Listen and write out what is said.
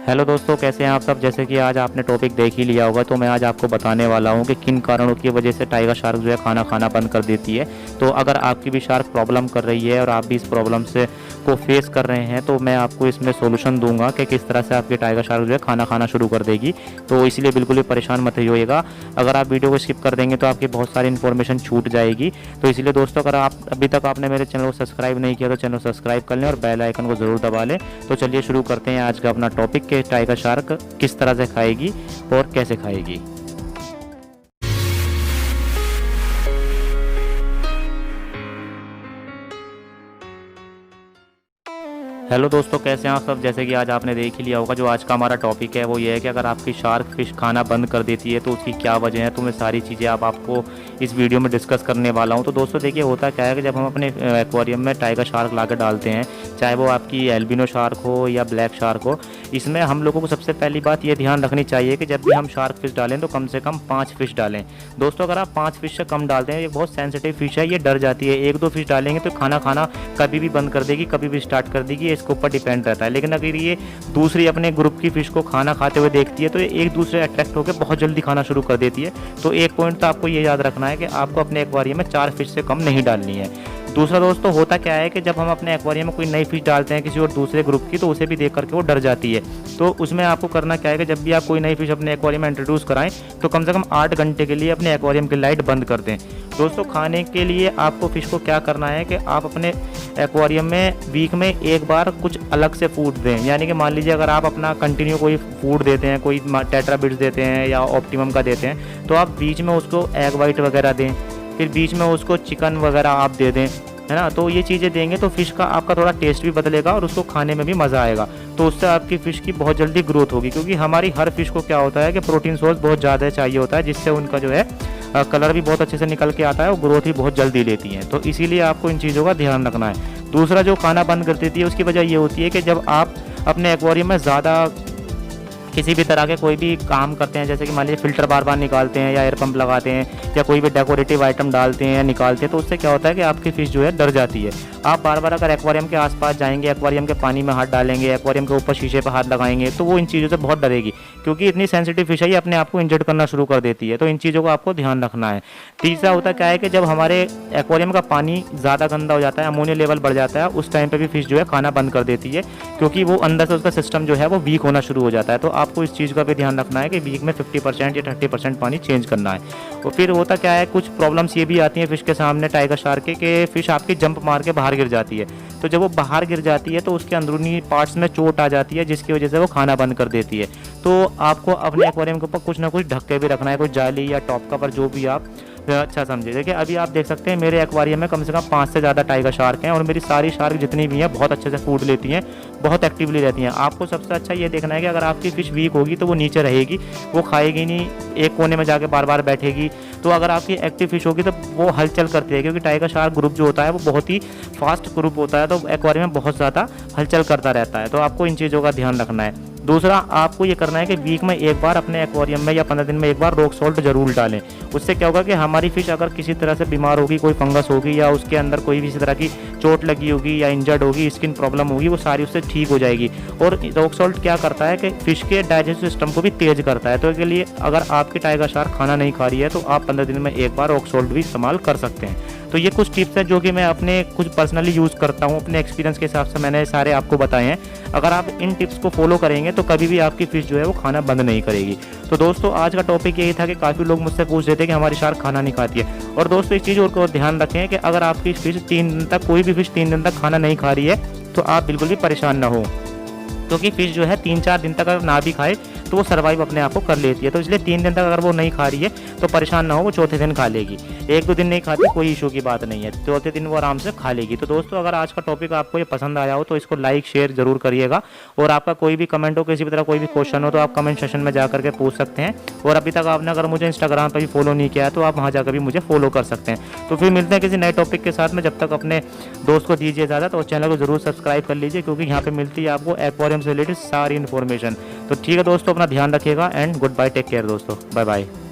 Hello दोस्तों, कैसे हैं आप सब। जैसे कि आज आपने टॉपिक देख ही लिया होगा, तो मैं आज आपको बताने वाला हूं कि किन कारणों की वजह से टाइगर शार्क जो है खाना खाना बंद कर देती है। तो अगर आपकी भी शार्क प्रॉब्लम कर रही है और आप भी इस प्रॉब्लम से को फेस कर रहे हैं, तो मैं आपको इसमें सोल्यूशन दूंगा कि किस तरह से आपकी टाइगर शार्क जो है खाना खाना शुरू कर देगी। तो इसलिए बिल्कुल भी परेशान मत होइएगा। अगर आप वीडियो को स्किप कर देंगे तो आपकी बहुत सारी इन्फॉर्मेशन छूट जाएगी। तो इसलिए दोस्तों, अगर आप अभी तक आपने मेरे चैनल को सब्सक्राइब नहीं किया तो चैनल को सब्सक्राइब कर लें और बेल आइकन को ज़रूर दबा लें। तो चलिए शुरू करते हैं आज का अपना टॉपिक कि टाइगर शार्क किस तरह से खाएगी और कैसे खाएगी। हेलो दोस्तों, कैसे हैं आप सब। जैसे कि आज आपने देख ही लिया होगा, जो आज का हमारा टॉपिक है वो ये है कि अगर आपकी शार्क फिश खाना बंद कर देती है तो उसकी क्या वजह है। तो मैं सारी चीज़ें आपको इस वीडियो में डिस्कस करने वाला हूं। तो दोस्तों देखिए, होता क्या है कि जब हम अपने एक्वेरियम में टाइगर शार्क ला कर डालते हैं, चाहे वो आपकी एल्बिनो शार्क हो या ब्लैक शार्क हो, इसमें हम लोगों को सबसे पहली बात ये ध्यान रखनी चाहिए कि जब भी हम शार्क फिश डालें तो कम से कम 5 फिश डालें। दोस्तों, अगर आप 5 फिश से कम डालते हैं, ये बहुत सेंसिटिव फिश है, ये डर जाती है। 1-2 फिश डालेंगे तो खाना खाना कभी भी बंद कर देगी, कभी भी स्टार्ट कर देगी, इसके ऊपर डिपेंड रहता है। लेकिन अगर ये दूसरी अपने ग्रुप की फिश को खाना खाते हुए देखती है तो ये एक दूसरे अट्रैक्ट होकर बहुत जल्दी खाना शुरू कर देती है। तो एक पॉइंट तो आपको ये याद रखना है कि आपको अपने एक्वेरियम में 4 फिश से कम नहीं डालनी है। दूसरा दोस्तों, होता क्या है कि जब हम अपने एक्वेरियम में कोई नई फिश डालते हैं किसी और दूसरे ग्रुप की, तो उसे भी देख करके वो डर जाती है। तो उसमें आपको करना क्या है कि जब भी आप कोई नई फिश अपने एक्वेरियम में इंट्रोड्यूस कराएं तो कम से कम 8 घंटे के लिए अपने एक्वेरियम की लाइट बंद कर दें। दोस्तों, खाने के लिए आपको फिश को क्या करना है कि आप अपने एक्वेरियम में वीक में एक बार कुछ अलग से फूड दें। यानी कि मान लीजिए, अगर आप अपना कंटिन्यू कोई फूड देते हैं, कोई टेट्रा बिट्स देते हैं या ऑप्टिमम का देते हैं, तो आप बीच में उसको एग वाइट वगैरह दें, फिर बीच में उसको चिकन वगैरह आप दे दें, है ना। तो ये चीज़ें देंगे तो फ़िश का आपका थोड़ा टेस्ट भी बदलेगा और उसको खाने में भी मज़ा आएगा। तो उससे आपकी फ़िश की बहुत जल्दी ग्रोथ होगी, क्योंकि हमारी हर फ़िश को क्या होता है कि प्रोटीन सोर्स बहुत ज़्यादा चाहिए होता है, जिससे उनका जो है कलर भी बहुत अच्छे से निकल के आता है और ग्रोथ भी बहुत जल्दी लेती हैं। तो इसीलिए आपको इन चीज़ों का ध्यान रखना है। दूसरा, जो खाना बंद कर देती है उसकी वजह ये होती है कि जब आप अपने एक्वेरियम में ज़्यादा किसी भी तरह के कोई भी काम करते हैं, जैसे कि मान लीजिए फ़िल्टर बार बार निकालते हैं या एयर पंप लगाते हैं या कोई भी डेकोरेटिव आइटम डालते हैं या निकालते हैं, तो उससे क्या होता है कि आपकी फ़िश जो है डर जाती है। आप बार बार अगर एक्वेरियम के आसपास जाएंगे, एक्वेरियम के पानी में हाथ डालेंगे, एक्वेरियम के ऊपर शीशे पर हाथ लगाएंगे, तो वो इन चीज़ों से बहुत डरेगी, क्योंकि इतनी सेंसिटिव फिश है ये अपने आप को इंजर्ड करना शुरू कर देती है। तो इन चीज़ों को आपको ध्यान रखना है। तीसरा होता क्या है कि जब हमारे एक्वेरियम का पानी ज़्यादा गंदा हो जाता है, अमोनिया लेवल बढ़ जाता है, उस टाइम पर भी फिश जो है खाना बंद कर देती है, क्योंकि वो अंदर से उसका सिस्टम जो है वो वीक होना शुरू हो जाता है। तो आपको इस चीज़ का भी ध्यान रखना है कि वीक में 50% या 30% पानी चेंज करना है। और फिर होता क्या है, कुछ प्रॉब्लम्स ये भी आती हैं फिश के सामने टाइगर शार्क के, फिश आपकी जंप मार के बाहर गिर जाती है। तो जब वो बाहर गिर जाती है तो उसके अंदरूनी पार्ट्स में चोट आ जाती है, जिसकी वजह से वो खाना बंद कर देती है। तो आपको अपने एक्वेरियम के ऊपर कुछ ना कुछ ढक के भी रखना है, कोई जाली या टॉप कवर, जो भी आप अच्छा समझे। देखिए, अभी आप देख सकते हैं मेरे एक्वेरियम में कम से कम 5 से ज़्यादा टाइगर शार्क हैं और मेरी सारी शार्क जितनी भी हैं बहुत अच्छे से फूड लेती हैं, बहुत एक्टिवली रहती हैं। आपको सबसे अच्छा ये देखना है कि अगर आपकी फ़िश वीक होगी तो वो नीचे रहेगी, वो खाएगी नहीं, एक कोने में जाके बार बार बैठेगी। तो अगर आपकी एक्टिव फिश होगी तो वो हलचल करती है, क्योंकि टाइगर शार्क ग्रुप जो होता है वो बहुत ही फास्ट ग्रुप होता है, तो एक्वेरियम में बहुत ज़्यादा हलचल करता रहता है। तो आपको इन चीज़ों का ध्यान रखना है। दूसरा, आपको ये करना है कि वीक में एक बार अपने एक्वेरियम में या 15 दिन में एक बार रॉक सॉल्ट जरूर डालें। उससे क्या होगा कि हमारी फ़िश अगर किसी तरह से बीमार होगी, कोई फंगस होगी या उसके अंदर कोई भी इसी तरह की चोट लगी होगी या इंजर्ड होगी, स्किन प्रॉब्लम होगी, वो सारी उससे ठीक हो जाएगी। और रॉक सॉल्ट क्या करता है कि फ़िश के डाइजेस्टिव सिस्टम को भी तेज़ करता है। तो इसके लिए अगर आपकी टाइगर शार्क खाना नहीं खा रही है तो आप 15 दिन में एक बार रॉक सॉल्ट भी इस्तेमाल कर सकते हैं। तो ये कुछ टिप्स हैं जो कि मैं अपने कुछ पर्सनली यूज़ करता हूँ, अपने एक्सपीरियंस के हिसाब से मैंने सारे आपको बताए हैं। अगर आप इन टिप्स को फॉलो करेंगे तो कभी भी आपकी फ़िश जो है वो खाना बंद नहीं करेगी। तो दोस्तों, आज का टॉपिक यही था कि काफ़ी लोग मुझसे पूछ रहे थे कि हमारी शार्क खाना नहीं खाती है। और दोस्तों, इस चीज़ को ध्यान रखें कि अगर आपकी फ़िश 3 दिन तक, कोई भी फ़िश 3 दिन तक खाना नहीं खा रही है तो आप बिल्कुल भी परेशान ना हो, क्योंकि फ़िश जो है 3-4 दिन तक अगर ना भी खाए तो वो सर्वाइव अपने आप को कर लेती है। तो इसलिए 3 दिन तक अगर वो नहीं खा रही है तो परेशान ना हो, वो चौथे दिन खा लेगी। 1-2 दिन नहीं खाती, कोई इशू की बात नहीं है, चौथे दिन वो आराम से खा लेगी। तो दोस्तों, अगर आज का टॉपिक आपको ये पसंद आया हो तो इसको लाइक शेयर जरूर करिएगा। और आपका कोई भी कमेंट हो, किसी भी तरह कोई भी क्वेश्चन हो, तो आप कमेंट सेक्शन में जा करके पूछ सकते हैं। और अभी तक आपने अगर मुझे इंस्टाग्राम पर भी फॉलो नहीं किया है तो आप वहाँ जाकर भी मुझे फॉलो कर सकते हैं। तो फिर मिलते हैं किसी नए टॉपिक के साथ में। जब तक अपने दोस्त को दीजिए इजाज़त और चैनल को जरूर सब्सक्राइब कर लीजिए, क्योंकि यहाँ पर मिलती है आपको एक्वेरियम से रिलेटेड सारी इन्फॉर्मेशन। तो ठीक है दोस्तों, अपना ध्यान रखिएगा and goodbye, take care दोस्तों, बाय बाय।